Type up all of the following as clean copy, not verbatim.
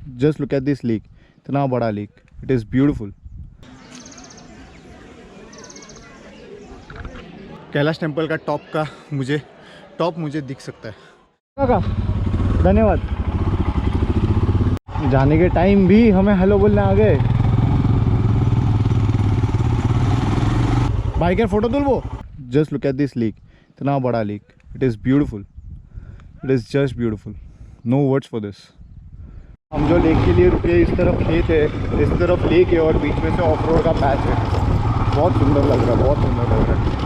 Just look at this lake, इतना बड़ा lake, it is beautiful. Kailash temple का top मुझे दिख सकता है। काका धन्यवाद। जाने के टाइम भी हमें हेलो बोलने आ गए। भाई क्या फ़ोटो तुल वो। Just look at this lake, इतना बड़ा lake, it is beautiful, it is just beautiful, no words for this. हम जो लेक के लिए रुके, इस तरफ खेत है, इस तरफ लेक है और बीच में से ऑफ रोड का पैच है। बहुत सुंदर लग रहा है, बहुत सुंदर लग रहा है।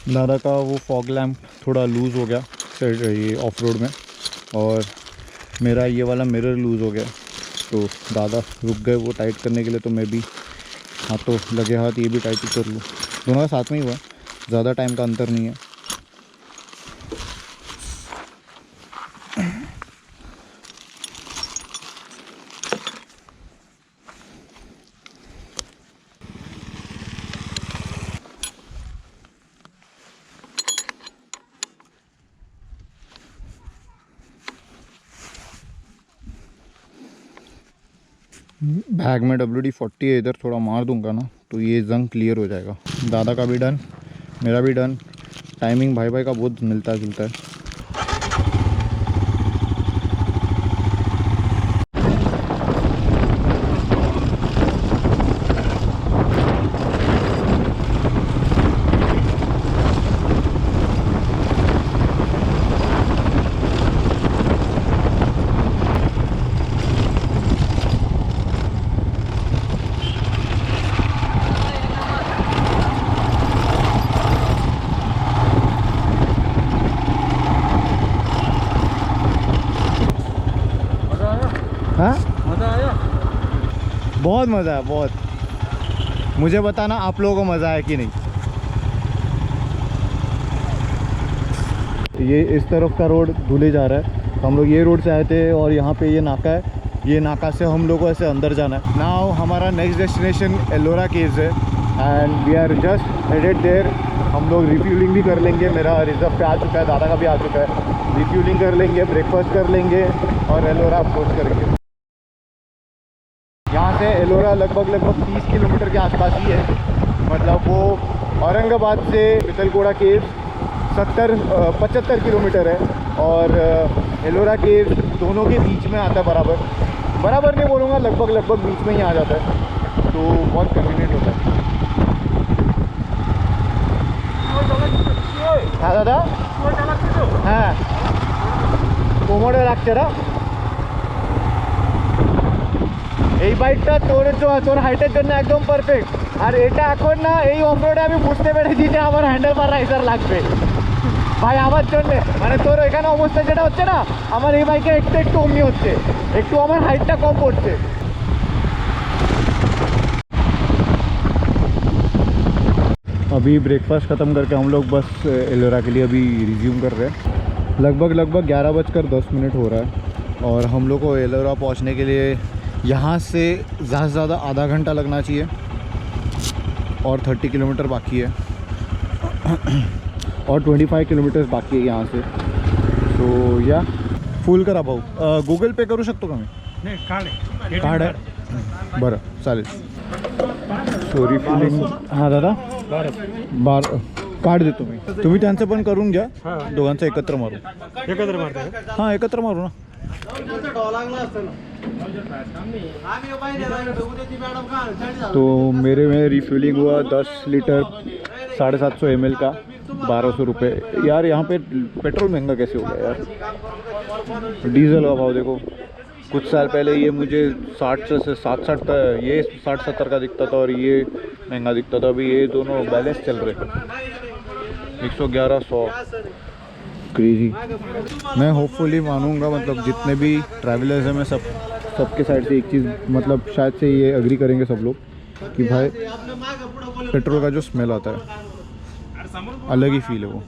दादा का वो फॉग लैम्प थोड़ा लूज़ हो गया ये ऑफ रोड में, और मेरा ये वाला मिरर लूज़ हो गया, तो दादा रुक गए वो टाइट करने के लिए। तो मैं भी हाथों लगे हाथ ये भी टाइट ही कर लूँ। दोनों का साथ में ही हुआ, ज़्यादा टाइम का अंतर नहीं है। बैग में WD-40 है, इधर थोड़ा मार दूंगा ना तो ये जंग क्लियर हो जाएगा। दादा का भी डन, मेरा भी डन। टाइमिंग भाई भाई का बहुत मिलता जुलता है। हाँ मज़ा आया, बहुत मज़ा आया, बहुत। मुझे बताना आप लोगों को मज़ा आया कि नहीं। ये इस तरफ का रोड धुले जा रहा है, तो हम लोग ये रोड से आए थे और यहाँ पे ये नाका है, ये नाका से हम लोगों को ऐसे अंदर जाना है। नाउ हमारा नेक्स्ट डेस्टिनेशन एलोरा केव्स है and we are just headed there. हम लोग रिफ्यूलिंग भी कर लेंगे, मेरा रिजर्व पे आ चुका है, दादा का भी आ चुका है। रिफ्यूलिंग कर लेंगे, ब्रेकफास्ट कर लेंगे और एलोरा अप्रोच करेंगे। यहाँ से एलोरा लगभग 30 किलोमीटर के आसपास ही है। मतलब वो औरंगाबाद से पितलकोड़ा केव्स 75 किलोमीटर है और एलोरा केव्स दोनों के बीच में आता है। बराबर नहीं बोलूँगा, लगभग बीच में ही आ जाता है, तो बहुत कन्वीनियंट होता है। हाँ दादा, हाँ कोमोडो राखछे এই বাইকটা তোর হাইটের জন্য একদম পারফেক্ট। আর এটা এখন না এই অফরোডে আমি বুঝতে পেরেছি যে আমার হ্যান্ডেল বার রাইজার লাগবে ভাই আমার জন্য। মানে তোর এখানে অবস্থা যেটা হচ্ছে না, আমার এই বাইকে একটু অমনি হচ্ছে, একটু আমার হাইটটা কম পড়ছে। अभी ब्रेकफास्ट ख़त्म करके हम लोग बस एलोरा के लिए अभी रिज्यूम कर रहे हैं। लगभग 11:10 हो रहा है और हम लोग को एलोरा पहुंचने के लिए यहाँ से ज़्यादा से ज़्यादा आधा घंटा लगना चाहिए और 30 किलोमीटर बाकी है और 25 किलोमीटर्स बाकी है यहाँ से। तो या फुल करा भाऊ, गूगल पे करू शकतो का मी? नाही कार्ड आहे, बरं चालेल। सो रिफिलिंग, हां दादा कार्ड देतो मी, तुम्ही त्यांचं पण करून घ्या, दोघांचं एकत्र मारू। एकत्र मारते, हां एकत्र मारू ना। तो मेरे में रिफ्यूलिंग हुआ 10 लीटर 750 ml का 1200 रुपये। यार यहाँ पे पेट्रोल महंगा कैसे हो गया यार। डीजल का भाव देखो, कुछ साल पहले ये मुझे 60 से 60 का, ये 60-70 का दिखता था और ये महंगा दिखता था। अभी ये दोनों बैलेंस चल रहे हैं, 111-100 क्रेजी। मैं होपफुली मानूंगा, मतलब जितने भी ट्रैवलर्स हैं मैं सबके साइड से एक चीज़, मतलब शायद से ये एग्री करेंगे सब लोग कि भाई पेट्रोल का जो स्मेल आता है अलग ही फील है, वो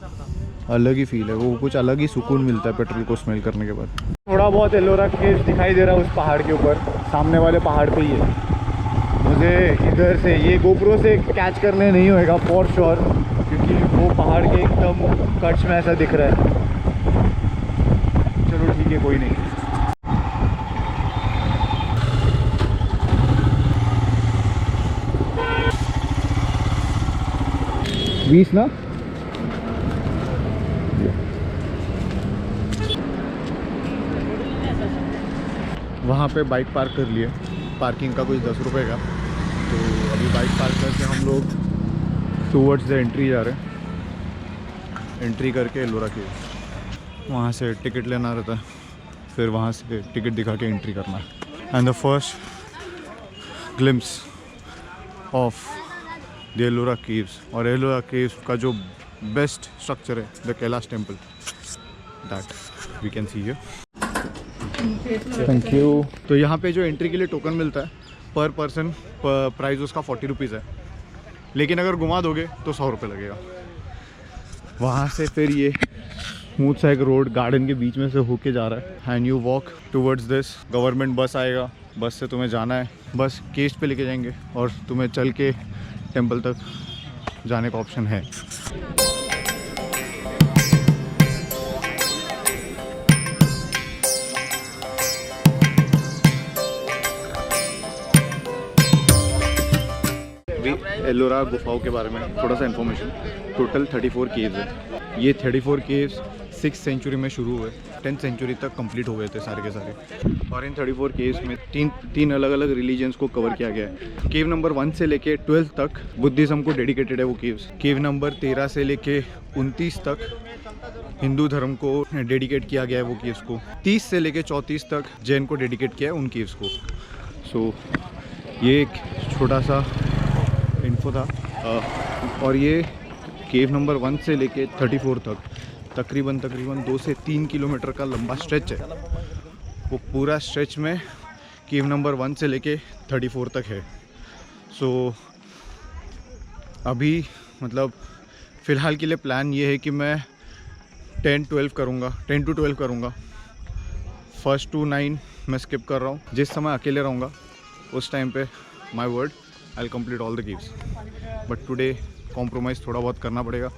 अलग ही फील है, वो कुछ अलग ही सुकून मिलता है पेट्रोल को स्मेल करने के बाद। थोड़ा बहुत एलोरा केव्स दिखाई दे रहा है उस पहाड़ के ऊपर, सामने वाले पहाड़ पे ही है। मुझे इधर से ये गोप्रो से कैच करने नहीं होएगा फॉर श्योर, क्योंकि वो पहाड़ के एकदम कच्छ में ऐसा दिख रहा है। चलो ठीक है, कोई नहीं। बीस ना, वहाँ पे बाइक पार्क कर लिए, पार्किंग का कुछ 10 रुपये का। तो अभी बाइक पार्क करके हम लोग टूवर्ड्स द एंट्री जा रहे हैं। एंट्री करके एलोरा केव्स, वहाँ से टिकट लेना रहता है, फिर वहाँ से टिकट दिखा के एंट्री करना है। And the first glimpse of the Ellora caves, और एलोरा केव्स का जो बेस्ट स्ट्रक्चर है the Kailash temple, that we can see here. Thank you. तो यहाँ पे जो एंट्री के लिए टोकन मिलता है पर पर्सन, प्राइस उसका 40 रुपीज़ है, लेकिन अगर घुमा दोगे तो 100 रुपये लगेगा। वहाँ से फिर ये स्मूथ सा एक रोड गार्डन के बीच में से होके जा रहा है, and you walk towards this. Government बस आएगा, बस से तुम्हें जाना है, बस केस्ट पे लेके जाएंगे और तुम्हें चल के टेम्पल तक जाने का ऑप्शन है। एलोरा गुफाओं के बारे में थोड़ा सा इन्फॉर्मेशन। टोटल 34 केव्स है। ये 34 केव्स 6th सेंचुरी में शुरू हुए, 10th सेंचुरी तक कंप्लीट हो गए थे सारे के सारे। और इन 34 केव्स में तीन अलग अलग रिलीजन्स को कवर किया गया है। केव नंबर 1 से लेके 12 तक बुद्धिज़्म को डेडिकेटेड है वो केव्स। केव नंबर 13 से लेके 29 तक हिंदू धर्म को डेडिकेट किया गया है वो केव्स को। 30 से लेके 34 तक जैन को डेडिकेट किया है उन केव्स को। सो ये एक छोटा सा इन्फो था। और ये केव नंबर 1 से लेके 34 तक तकरीबन 2 से 3 किलोमीटर का लंबा स्ट्रेच है। वो पूरा स्ट्रेच में केव नंबर 1 से लेके 34 तक है। सो अभी मतलब फ़िलहाल के लिए प्लान ये है कि मैं 10 to 12 करूँगा। फर्स्ट 2 9 मैं स्किप कर रहा हूँ। जिस समय अकेले रहूँगा उस टाइम पे my word I'll complete all the caves, but today compromise थोड़ा बहुत करना पड़ेगा।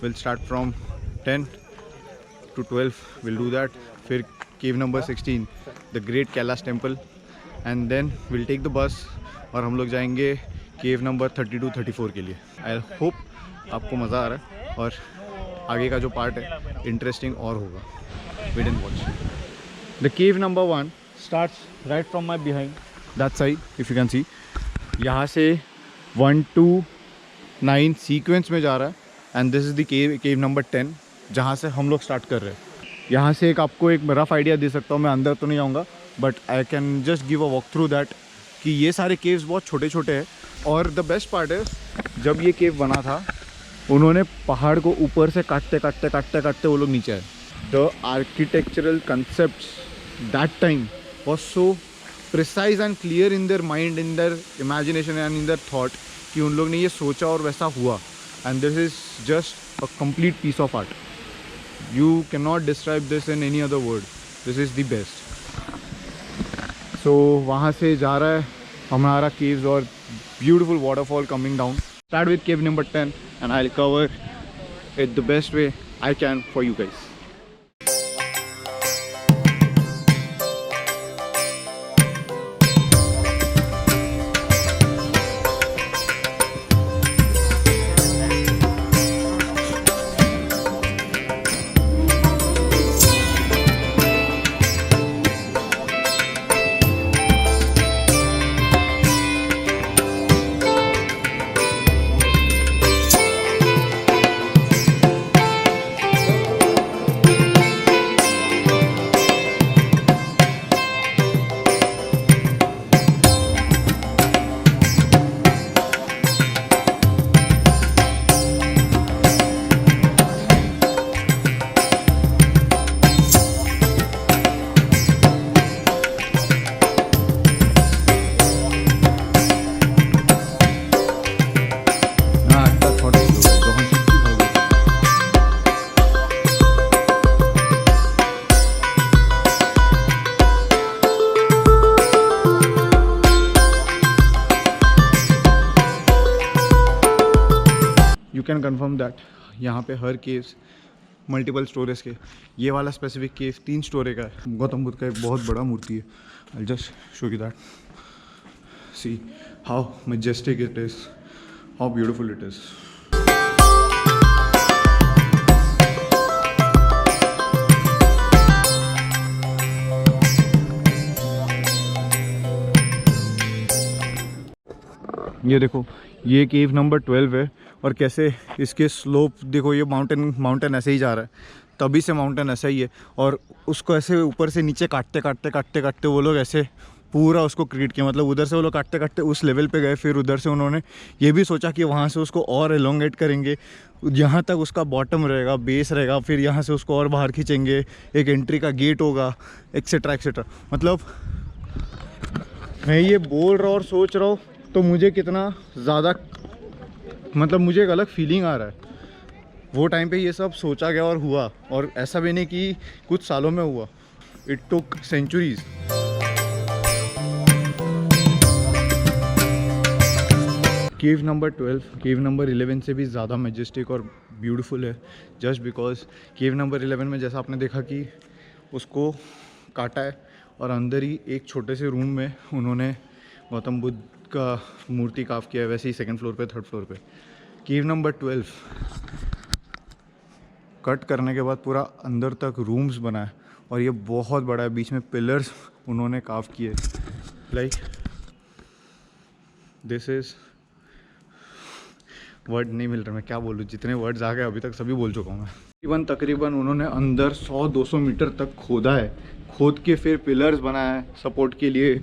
We'll start from 10 to 12, we'll do that। फिर cave number 16 the Great Kailash Temple, and then we'll take the bus और हम लोग जाएंगे cave number 32 34 के लिए। I hope आपको मज़ा आ रहा है और आगे का जो पार्ट है इंटरेस्टिंग और होगा। Wait and watch। The cave number 1 starts right from my behind that side, if you can see। यहाँ से 1 to 9 सीक्वेंस में जा रहा है, and this is the cave number 10 जहाँ से हम लोग स्टार्ट कर रहे हैं। यहाँ से आपको एक रफ आइडिया दे सकता हूँ, मैं अंदर तो नहीं जाऊँगा, but I can just give a walk through that कि ये सारे केव्स बहुत छोटे छोटे हैं। और द बेस्ट पार्ट है, जब ये केव बना था उन्होंने पहाड़ को ऊपर से काटते वो लोग नीचे आए। The architectural concepts that time was so precise and clear in their mind, in their imagination and in their thought कि उन लोग ने ये सोचा और वैसा हुआ। And this is just a complete piece of art. You can not describe this in any other word. This is the best. So वहाँ से जा रहा है हमारा केव्स और beautiful waterfall coming down. Start with cave number 10 and I will cover it the best way I can for you guys. Can confirm that यहाँ पे हर caves multiple storage के, ये वाला स्पेसिफिक केव 3 स्टोरेज का है। गौतम बुद्ध का एक बहुत बड़ा मूर्ति है। I just show you that, see how majestic it is, how beautiful it is. ये देखो, ये केव नंबर 12 है और कैसे इसके स्लोप देखो, ये माउंटेन ऐसे ही जा रहा है, तभी से माउंटेन ऐसा ही है। और उसको ऐसे ऊपर से नीचे काटते वो लोग ऐसे पूरा उसको क्रिएट किया। मतलब उधर से वो लोग काटते उस लेवल पे गए, फिर उधर से उन्होंने ये भी सोचा कि वहाँ से उसको और एलोंगेट करेंगे, यहाँ तक उसका बॉटम रहेगा, बेस रहेगा, फिर यहाँ से उसको और बाहर खींचेंगे, एक एंट्री का गेट होगा, एक्सेट्रा एक्सेट्रा। मतलब मैं ये बोल रहा और सोच रहा हूँ तो मुझे कितना ज़्यादा, मतलब मुझे एक अलग फीलिंग आ रहा है। वो टाइम पे ये सब सोचा गया और हुआ, और ऐसा भी नहीं कि कुछ सालों में हुआ, it took centuries. Cave number 12 cave number 11 से भी ज़्यादा मैजेस्टिक और ब्यूटीफुल है, जस्ट बिकॉज केव नंबर 11 में जैसा आपने देखा कि उसको काटा है और अंदर ही एक छोटे से रूम में उन्होंने गौतम बुद्ध का मूर्ति काफ किया है, वैसे ही 2nd फ्लोर पे 3rd फ्लोर पे। केव नंबर 12 कट करने के बाद पूरा अंदर तक रूम्स बना है और ये बहुत बड़ा है, बीच में पिलर्स उन्होंने काफ किए, लाइक दिस इज़, वर्ड नहीं मिल रहा, मैं क्या बोलूँ, जितने वर्ड्स आ गए अभी तक सभी बोल चुका हूँ मैं। तकरीबन उन्होंने अंदर 100-200 मीटर तक खोदा है, खोद के फिर पिलर्स बनाया है सपोर्ट के लिए।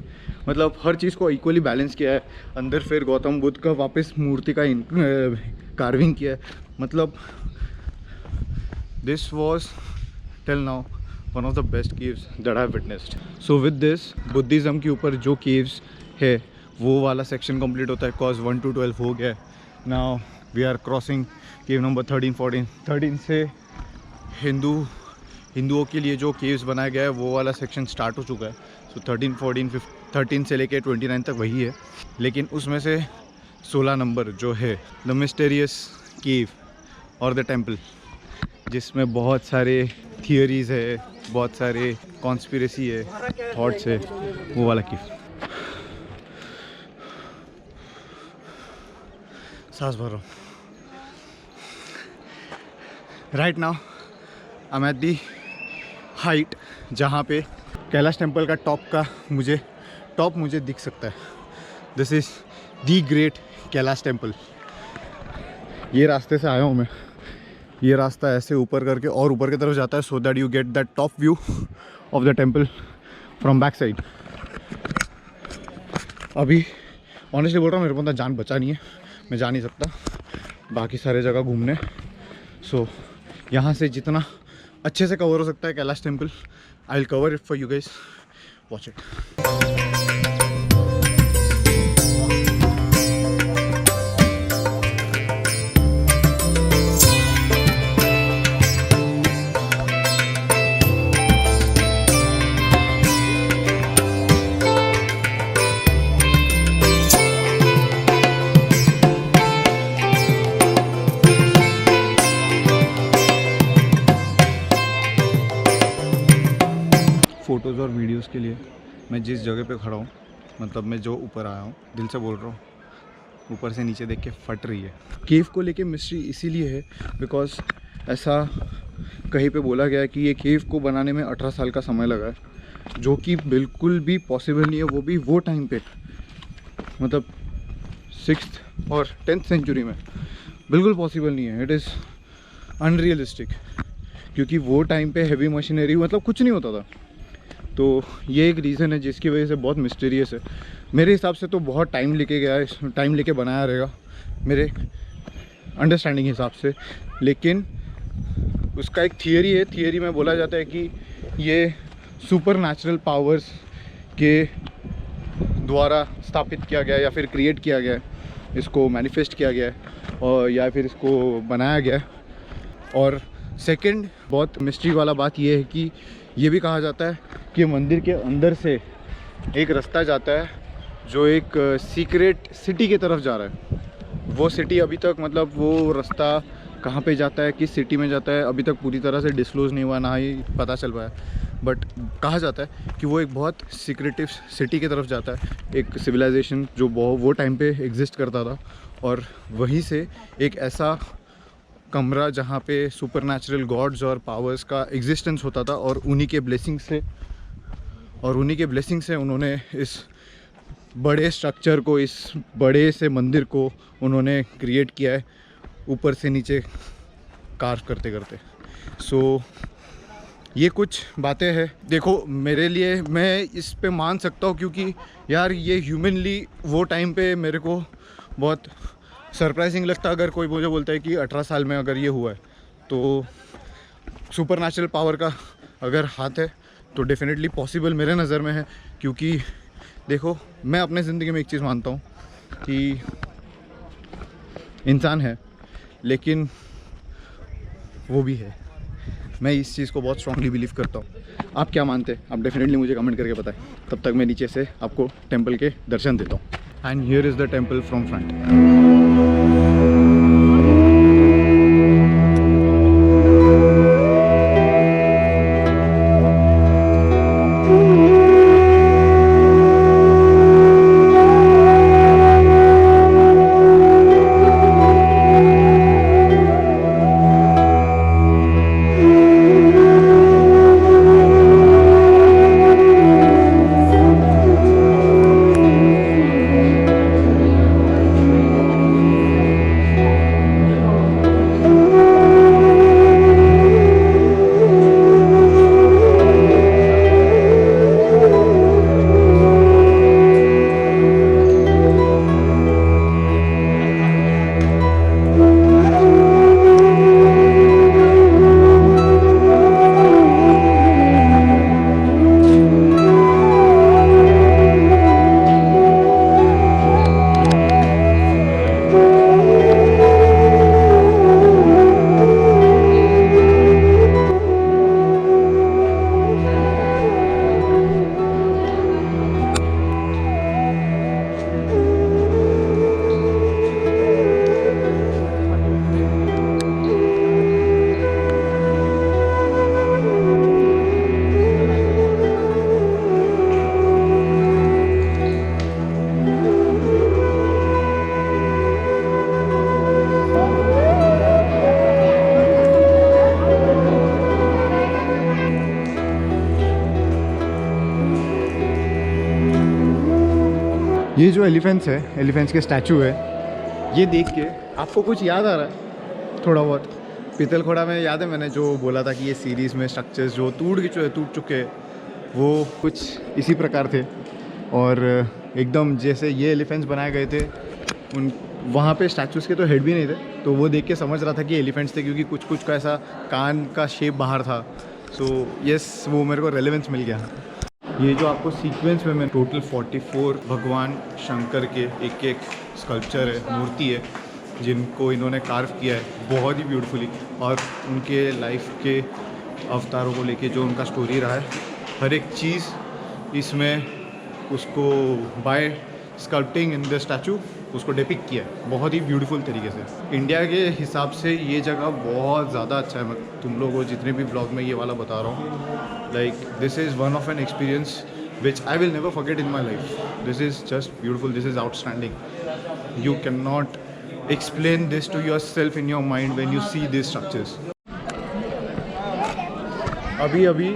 मतलब हर चीज़ को इक्वली बैलेंस किया है। अंदर फिर गौतम बुद्ध का वापस मूर्ति का कार्विंग किया है। मतलब this was till now one of the best caves that I have witnessed. So with this Buddhism के ऊपर जो केव्स है वो वाला सेक्शन कंप्लीट होता है, कॉज 1 to 12 हो गया है। Now we are crossing cave number 13-14। 13 से हिंदुओं के लिए जो केव्स बनाया गया है वो वाला सेक्शन स्टार्ट हो चुका है। सो 13, 14, 13 से लेके 29 तक वही है, लेकिन उसमें से 16 नंबर जो है द मिस्टीरियस केव और द टेम्पल, जिसमें बहुत सारे थियरीज़ है, बहुत सारे कॉन्स्पिरेसी है, थॉट्स है, वो वाला केव। सांस भर रहा हूँ। Right now I am at the height जहाँ पे कैलाश टेम्पल का टॉप मुझे दिख सकता है। This is the great Kailash temple. ये रास्ते से आया हूँ मैं, ये रास्ता ऐसे ऊपर करके और ऊपर की तरफ जाता है, so that you get that top view of the temple from back side. अभी ऑनेस्टली बोल रहा हूँ, मेरे को तो जान बचा नहीं है, मैं जा नहीं सकता बाकी सारे जगह घूमने। सो यहाँ से जितना अच्छे से कवर हो सकता है Kailash temple, I will cover it for you guys, watch it. Photos और वीडियोज़ के लिए मैं जिस जगह पे खड़ा हूँ, मतलब मैं जो ऊपर आया हूँ, दिल से बोल रहा हूँ, ऊपर से नीचे देख के फट रही है। केव को लेके मिस्ट्री इसीलिए है बिकॉज ऐसा कहीं पे बोला गया है कि ये केव को बनाने में 18 साल का समय लगा है, जो कि बिल्कुल भी पॉसिबल नहीं है। वो भी वो टाइम पे, मतलब 6th और 10th सेंचुरी में बिल्कुल पॉसिबल नहीं है। इट इज़ अनरियलिस्टिक, क्योंकि वो टाइम पे हैवी मशीनरी मतलब कुछ नहीं होता था। तो ये एक रीज़न है जिसकी वजह से बहुत मिस्टीरियस है। मेरे हिसाब से तो बहुत टाइम लेके गया है, टाइम लेके बनाया रहेगा मेरे अंडरस्टैंडिंग हिसाब से। लेकिन उसका एक थियरी है, थियरी में बोला जाता है कि ये सुपर नेचुरल पावर्स के द्वारा स्थापित किया गया है या फिर क्रिएट किया गया है, इसको मैनिफेस्ट किया गया है और या फिर इसको बनाया गया है। और सेकंड बहुत मिस्ट्री वाला बात ये है कि ये भी कहा जाता है कि मंदिर के अंदर से एक रास्ता जाता है जो एक सीक्रेट सिटी की तरफ जा रहा है। वो सिटी अभी तक, मतलब वो रास्ता कहाँ पे जाता है, किस सिटी में जाता है, अभी तक पूरी तरह से डिस्क्लोज नहीं हुआ, ना ही पता चल पाया। बट कहा जाता है कि वो एक बहुत सीक्रेटिव सिटी की तरफ जाता है, एक सिविलाइजेशन जो वो टाइम पे एग्जिस्ट करता था, और वहीं से एक ऐसा कमरा जहाँ पे सुपरनैचुरल गॉड्स और पावर्स का एग्जिस्टेंस होता था, और उन्हीं के ब्लेसिंग से उन्होंने इस बड़े स्ट्रक्चर को, इस बड़े से मंदिर को उन्होंने क्रिएट किया है, ऊपर से नीचे कार्व करते करते। सो ये कुछ बातें हैं। देखो मेरे लिए, मैं इस पे मान सकता हूँ क्योंकि यार ये ह्यूमनली वो टाइम पे मेरे को बहुत सरप्राइजिंग लगता। अगर कोई मुझे बोलता है कि 18 साल में अगर ये हुआ है, तो सुपरनैचुरल पावर का अगर हाथ है तो डेफिनेटली पॉसिबल मेरे नज़र में है। क्योंकि देखो मैं अपने ज़िंदगी में एक चीज़ मानता हूँ कि इंसान है लेकिन वो भी है। मैं इस चीज़ को बहुत स्ट्रांगली बिलीव करता हूँ। आप क्या मानते हैं? आप डेफिनेटली मुझे कमेंट करके बताएं। तब तक मैं नीचे से आपको टेंपल के दर्शन देता हूँ। And here is the temple from front. ये जो एलिफेंट्स है, एलिफेंट्स के स्टैचू है, ये देख के आपको कुछ याद आ रहा है? थोड़ा बहुत पीतलखोड़ा में याद है मैंने जो बोला था कि ये सीरीज़ में स्ट्रक्चर्स जो टूट चुके हैं, वो कुछ इसी प्रकार थे। और एकदम जैसे ये एलिफेंट्स बनाए गए थे, उन वहाँ पे स्टैचूज़ के तो हेड भी नहीं थे, तो वो देख के समझ रहा था कि एलिफेंट्स थे, क्योंकि कुछ कुछ का ऐसा कान का शेप बाहर था। सो यस, वो मेरे को रेलेवेंस मिल गया। ये जो आपको सीक्वेंस में मैं टोटल 44 भगवान शंकर के एक स्कल्पचर है, मूर्ति है, जिनको इन्होंने कार्व किया है बहुत ही ब्यूटीफुली, और उनके लाइफ के अवतारों को लेके जो उनका स्टोरी रहा है, हर एक चीज़ इसमें उसको by sculpting in the statue उसको डिपिक्ट किया है बहुत ही ब्यूटीफुल तरीके से। इंडिया के हिसाब से ये जगह बहुत ज़्यादा अच्छा है। मैं तुम लोगों को जितने भी ब्लॉग में ये वाला बता रहा हूँ, like this is one of an experience which I will never forget in my life. This is just beautiful. This is outstanding. You cannot explain this to yourself in your mind when you see these structures. अभी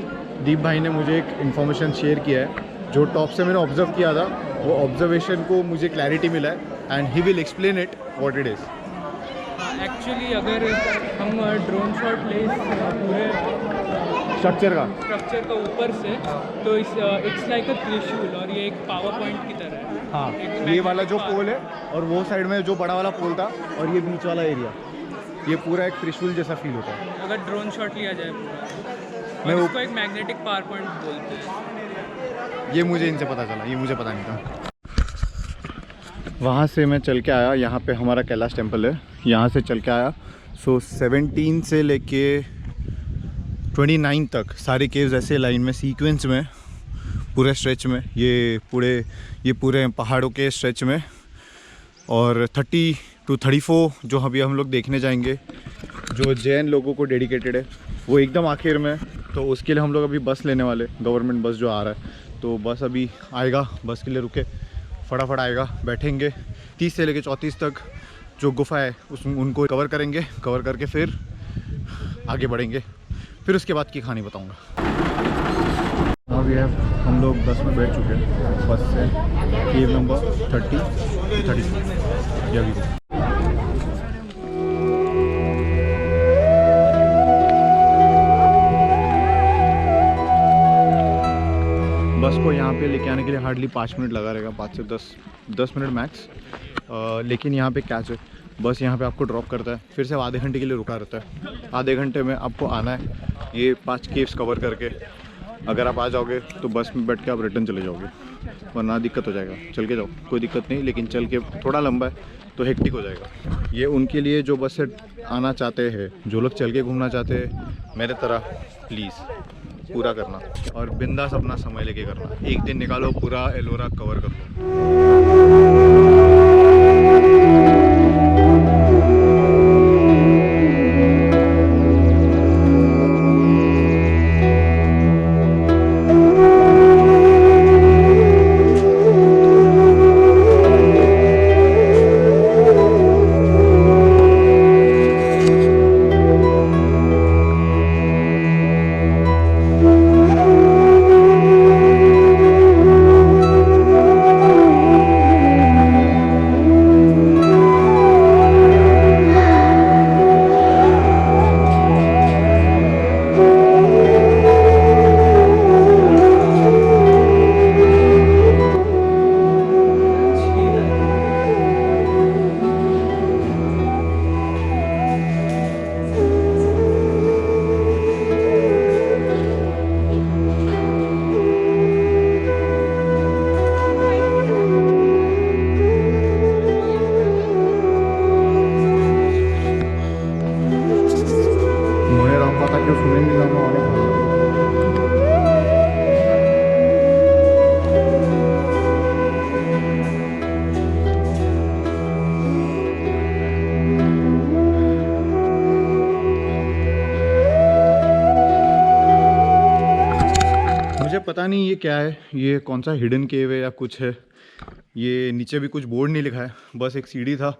दीप भाई ने मुझे एक information share किया है, जो top से मैंने ऑब्जर्व किया था, वो ऑब्जर्वेशन को मुझे क्लैरिटी मिला है, and he will explain it what it is. Actually अगर हम ड्रोन शॉट ले पूरे स्ट्रक्चर का ऊपर से, तो इट्स लाइक अ त्रिशूल, और ये एक पावर पॉइंट की तरह है। हाँ, ये वाला जो पोल है और वो साइड में जो बड़ा वाला पोल था और ये बीच वाला एरिया, ये पूरा एक त्रिशूल जैसा फील होता है अगर ड्रोन शॉट लिया जाए पूरा। और इसको एक मैग्नेटिक पावर पॉइंट बोलते हैं। ये मुझे इनसे पता चला, ये मुझे पता नहीं था। वहाँ से मैं चल के आया, यहाँ पे हमारा कैलाश टेम्पल है, यहाँ से चल के आया। सो 17 से लेके 29 तक सारी केव्स ऐसे लाइन में सीक्वेंस में पूरे स्ट्रेच में, ये पूरे पहाड़ों के स्ट्रेच में। और 30 to 34 जो अभी हम लोग देखने जाएंगे, जो जैन लोगों को डेडिकेटेड है, वो एकदम आखिर में। तो उसके लिए हम लोग अभी बस लेने वाले, गवर्नमेंट बस जो आ रहा है। तो बस अभी आएगा, बस के लिए रुके, फटाफट आएगा, बैठेंगे। 30 से लेकर 34 तक जो गुफा है उनको कवर करेंगे, कवर करके फिर आगे बढ़ेंगे। फिर उसके बाद की कहानी बताऊँगा। अभी हम लोग बस में बैठ चुके हैं, बस से केव नंबर 30 या भी बस को यहाँ पे लेके आने के लिए हार्डली 5 मिनट लगा रहेगा, 5 से 10 मिनट मैक्स। लेकिन यहाँ पे कैच है, बस यहाँ पे आपको ड्रॉप करता है, फिर से आधे घंटे के लिए रुका रहता है। आधे घंटे में आपको आना है ये 5 केव्स कवर करके। अगर आप आ जाओगे तो बस में बैठ के आप रिटर्न चले जाओगे, वरना दिक्कत हो जाएगा। चल के जाओ, कोई दिक्कत नहीं, लेकिन चल के थोड़ा लंबा है तो हेक्टिक हो जाएगा। ये उनके लिए जो बस से आना चाहते हैं, जो लोग चल के घूमना चाहते हैं, मेरे तरह प्लीज़ पूरा करना और बिंदास अपना समय लेके करना। एक दिन निकालो, पूरा एलोरा कवर करो। मुझे पता नहीं ये क्या है, ये कौन सा हिडन केव है या कुछ है। ये नीचे भी कुछ बोर्ड नहीं लिखा है, बस एक सीढ़ी था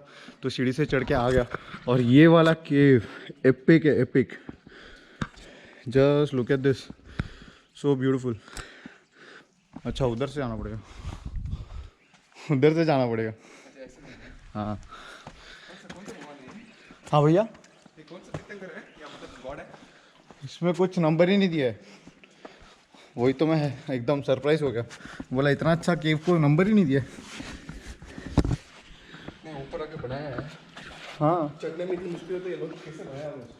तो सीढ़ी से चढ़ के आ गया। और ये वाला केव एपिक है, epic. Just look at this, so beautiful. अच्छा उधर से जाना पड़ेगा, उधर से जाना पड़ेगा। हाँ हाँ भैया, इसमें कुछ नंबर ही नहीं दिया है। वही तो मैं एकदम सरप्राइज हो गया, बोला इतना अच्छा केव को नंबर ही नहीं दिया। ऊपर आके बनाया है। हाँ चढ़ने में इतनी मुश्किल होती है, लोग कैसे बनाया है?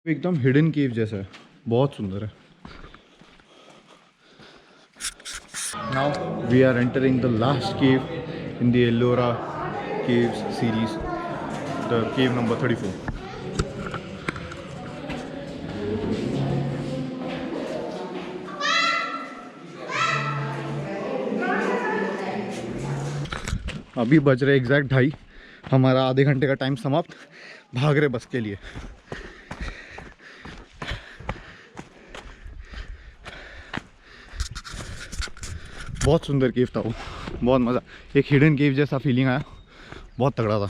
एकदम हिडन केव जैसा है, बहुत सुंदर है। Now we are entering the last cave in the Ellora caves series, the cave number 34। अभी बज रहे एग्जैक्ट 2:30, हमारा आधे घंटे का टाइम समाप्त। भाग रहे बस के लिए। बहुत सुंदर केव था वो, बहुत मज़ा, एक हिडन केव जैसा फीलिंग आया, बहुत तगड़ा था।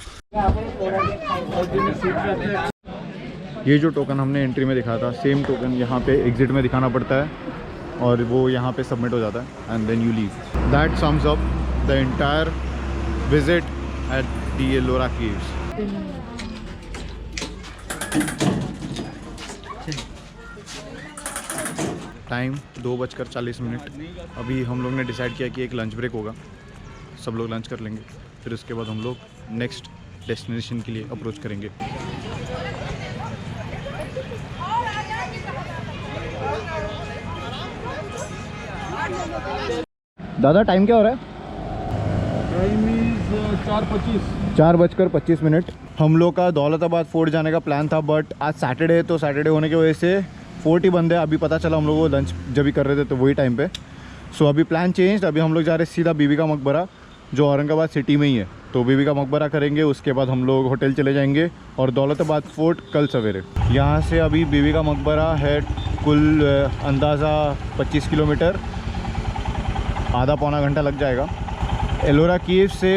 ये जो टोकन हमने एंट्री में दिखाया था, सेम टोकन यहाँ पे एग्जिट में दिखाना पड़ता है और वो यहाँ पे सबमिट हो जाता है and then you leave. That sums up the entire visit at the Ellora caves. Time 2:40। अभी हम लोग ने डिसाइड किया कि एक लंच ब्रेक होगा, सब लोग लंच कर लेंगे, फिर उसके बाद हम लोग नेक्स्ट डेस्टिनेशन के लिए अप्रोच करेंगे। दादा टाइम क्या हो रहा है? Time is 4:25। 4:25। हम लोग का दौलताबाद फोर्ट जाने का प्लान था, बट आज सैटरडे है तो सैटरडे होने की वजह से फोर्ट ही बंद है। अभी पता चला हम लोग वो लंच जब भी कर रहे थे तो वही टाइम पे। सो अभी प्लान चेंज। अभी हम लोग जा रहे हैं सीधा बीबी का मकबरा, जो औरंगाबाद सिटी में ही है। तो बीबी का मकबरा करेंगे, उसके बाद हम लोग होटल चले जाएंगे और दौलताबाद फोर्ट कल सवेरे। यहाँ से अभी बीबी का मकबरा है कुल अंदाज़ा 25 किलोमीटर, आधा पौना घंटा लग जाएगा। एलोरा केव से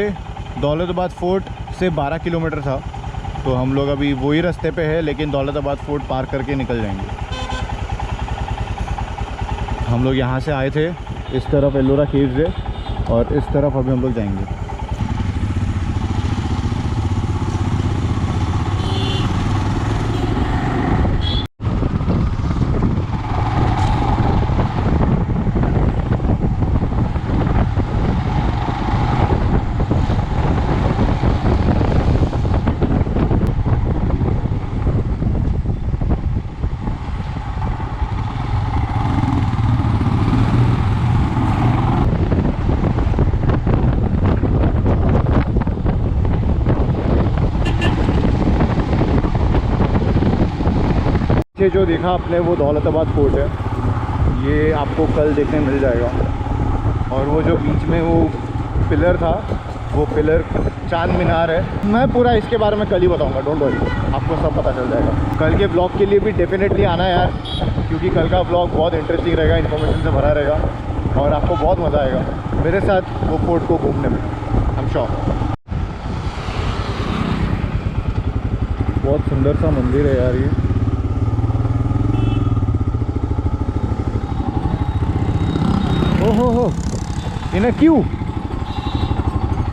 दौलताबाद फोर्ट से 12 किलोमीटर था, तो हम लोग अभी वही रास्ते पे है, लेकिन दौलताबाद फोर्ट पार करके निकल जाएंगे। हम लोग यहाँ से आए थे इस तरफ एलोरा केव से, और इस तरफ अभी हम लोग जाएंगे। ये जो देखा आपने वो दौलताबाद फोर्ट है, ये आपको कल देखने मिल जाएगा। और वो जो बीच में वो पिलर था, वो पिलर चांद मीनार है। मैं पूरा इसके बारे में कल ही बताऊंगा, डोंट वरी, आपको सब पता चल जाएगा। कल के ब्लॉग के लिए भी डेफिनेटली आना यार, क्योंकि कल का ब्लॉग बहुत इंटरेस्टिंग रहेगा, इन्फॉर्मेशन से भरा रहेगा और आपको बहुत मज़ा आएगा मेरे साथ वो फोर्ट को घूमने में, आई एम श्योर। बहुत सुंदर सा मंदिर है यार ये। हो इन अ क्यू।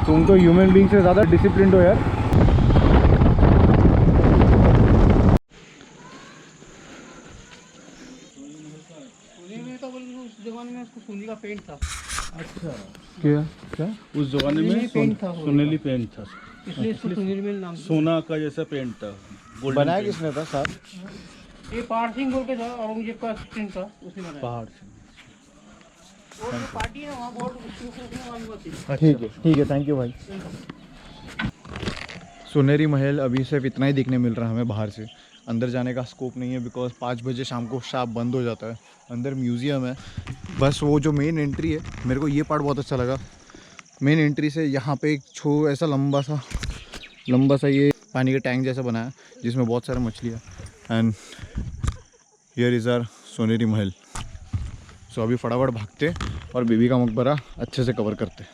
तुम तो ह्यूमन बीइंग से ज़्यादा डिसिप्लिन्ड हो यार। उस जमाने में उसको सोने का पेंट था। अच्छा, क्या क्या उस जमाने में पेंट था, सोनेली पेंट था, इसलिए इसको सुनील मिल नाम। सोना का जैसा पेंट था। गोल्डन बनाया पेंट। किसने था साहब? ये पहाड़ सिंह बोल के था, औरंगजेब का असिस्टेंट था, उसने बनाया। पहाड़ से। वो जो पार्टी है वहाँ बहुत उसने मालूम थी। ठीक है, थैंक यू भाई। सुनहरी महल अभी सिर्फ इतना ही देखने मिल रहा है हमें बाहर से। अंदर जाने का स्कोप नहीं है, बिकॉज 5 बजे शाम को शॉप बंद हो जाता है। अंदर म्यूज़ियम है बस। वो जो मेन एंट्री है, मेरे को ये पार्ट बहुत अच्छा लगा। मेन एंट्री से यहाँ पे एक ऐसा लंबा सा ये पानी का टैंक जैसा बनाया, जिसमें बहुत सारे मछलियाँ। एंड हियर इज़ आवर सुनहरी महल। सो अभी फटाफट भागते और बीबी का मकबरा अच्छे से कवर करते।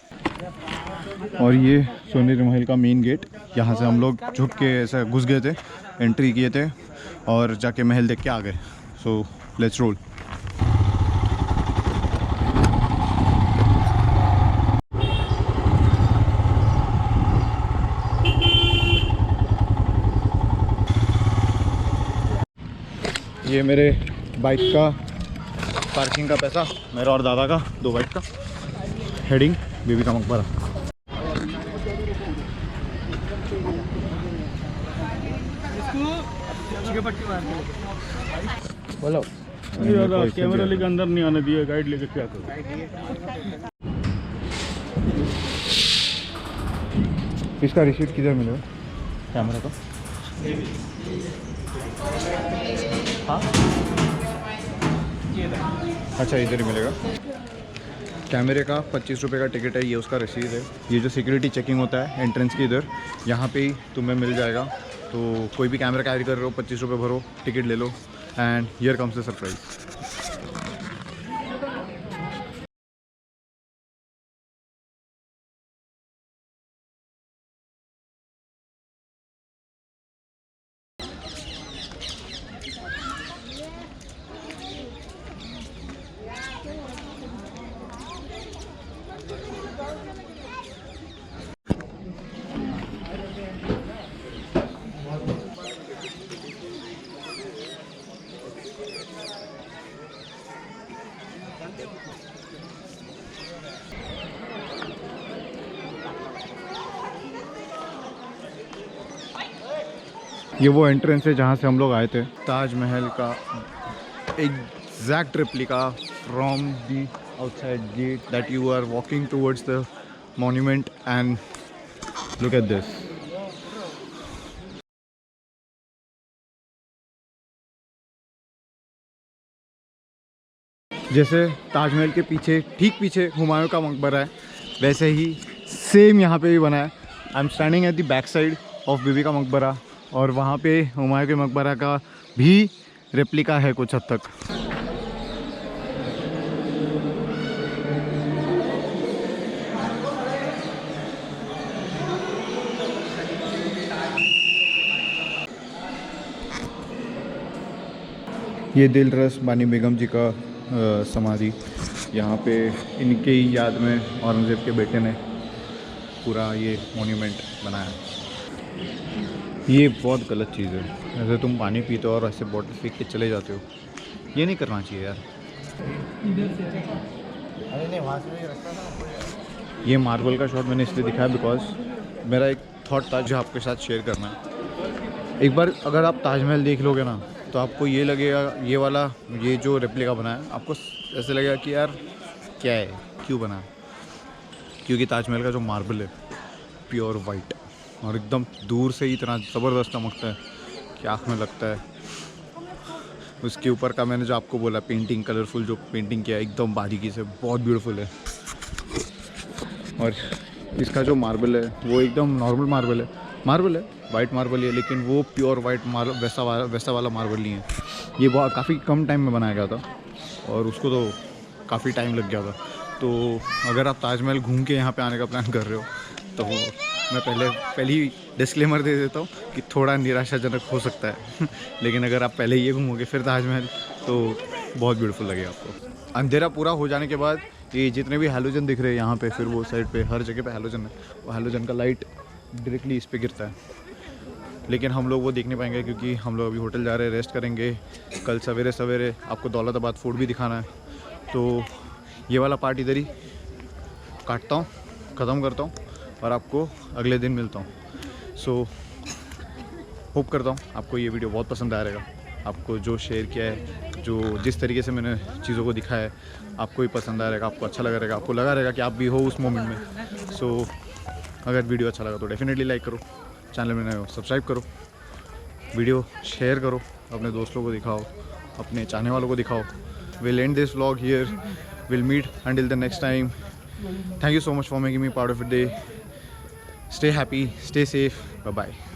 और ये सुनहरी महल का मेन गेट, यहाँ से हम लोग झुक के ऐसा घुस गए थे, एंट्री किए थे और जाके महल देख के आ गए। So let's roll. ये मेरे बाइक का पार्किंग का पैसा, मेरा और दादा का 2 बाइक का। हेडिंग बीबी का मकबरा। बोलो कैमरा लेके अंदर नहीं आने दिया, गाइड लेके क्या करूँ? इसका रिसीट किधर मिलेगा कैमरा का? हाँ अच्छा, इधर ही मिलेगा। कैमरे का 25 रुपये का टिकट है, ये उसका रसीद है। ये जो सिक्योरिटी चेकिंग होता है एंट्रेंस की इधर, यहाँ पे ही तुम्हें मिल जाएगा। तो कोई भी कैमरा कैरी कर रहे हो 25 रुपये भरो, टिकट ले लो। And here comes the surprise. ये वो एंट्रेंस है जहाँ से हम लोग आए थे। ताजमहल का exact replica from the outside gate that you are walking towards the monument, and look at this. जैसे ताजमहल के पीछे, ठीक पीछे हुमायूं का मकबरा है, वैसे ही सेम यहाँ पे भी बना है. I am standing at the back side of Bibi ka Maqbara, और वहाँ पे हुमायूं के मकबरा का भी रेप्लिका है कुछ हद तक. ये दिलरस बानी बेगम जी का समाधि, यहाँ पे इनके ही याद में औरंगज़ेब के बेटे ने पूरा ये मोन्यूमेंट बनाया. ये बहुत गलत चीज़ है. ऐसे तुम पानी पीते हो और ऐसे बॉटल फेंक के चले जाते हो, ये नहीं करना चाहिए यार. ये मार्बल का शॉट मैंने इसलिए दिखाया बिकॉज मेरा एक थॉट था जो आपके साथ शेयर करना है. एक बार अगर आप ताजमहल देख लोगे ना, तो आपको ये लगेगा, ये जो रेप्लिका बना है, आपको ऐसे लगेगा कि यार क्या है, क्यों बना है. क्योंकि ताजमहल का जो मार्बल है प्योर वाइट और एकदम दूर से ही इतना ज़बरदस्त चमकता है कि आँख में लगता है. उसके ऊपर का मैंने जो आपको बोला पेंटिंग, कलरफुल जो पेंटिंग किया है एकदम बारीकी से, बहुत ब्यूटीफुल है. और इसका जो मार्बल है वो एकदम नॉर्मल मार्बल है, वाइट मार्बल है, लेकिन वो प्योर वाइट मार्बल वैसा वाला मार्बल नहीं है. ये बहुत काफ़ी कम टाइम में बनाया गया था और उसको तो काफ़ी टाइम लग गया था. तो अगर आप ताजमहल घूम के यहाँ पे आने का प्लान कर रहे हो, तो मैं पहले ही डिस्क्लेमर दे देता हूँ कि थोड़ा निराशाजनक हो सकता है. लेकिन अगर आप पहले ये घूमोगे फिर ताजमहल, तो बहुत ब्यूटीफुल लगेगा आपको. अंधेरा पूरा हो जाने के बाद ये जितने भी हैलोजन दिख रहे हैं यहाँ पे, फिर वो साइड पे हर जगह पे हैलोजन है, वो हैलोजन का लाइट डायरेक्टली इस पे गिरता है. लेकिन हम लोग वो देख नहीं पाएंगे क्योंकि हम लोग अभी होटल जा रहे हैं, रेस्ट करेंगे. कल सवेरे आपको दौलताबाद फोर्ट भी दिखाना है. तो ये वाला पार्ट इधर ही काटता हूँ, ख़त्म करता हूँ और आपको अगले दिन मिलता हूँ. सो होप करता हूँ आपको ये वीडियो बहुत पसंद आया रहेगा. आपको जो शेयर किया है, जो जिस तरीके से मैंने चीज़ों को दिखाया है, आपको भी पसंद आया रहेगा, आपको अच्छा लगा रहेगा, आपको लगा रहेगा कि आप भी हो उस मोमेंट में. सो अगर वीडियो अच्छा लगा तो डेफिनेटली लाइक करो, चैनल में नए हो सब्सक्राइब करो, वीडियो शेयर करो, अपने दोस्तों को दिखाओ, अपने चाहने वालों को दिखाओ. We'll end this vlog here. We'll meet until the next time. Thank you so much for making me part of your day. Stay happy, stay safe. Bye bye.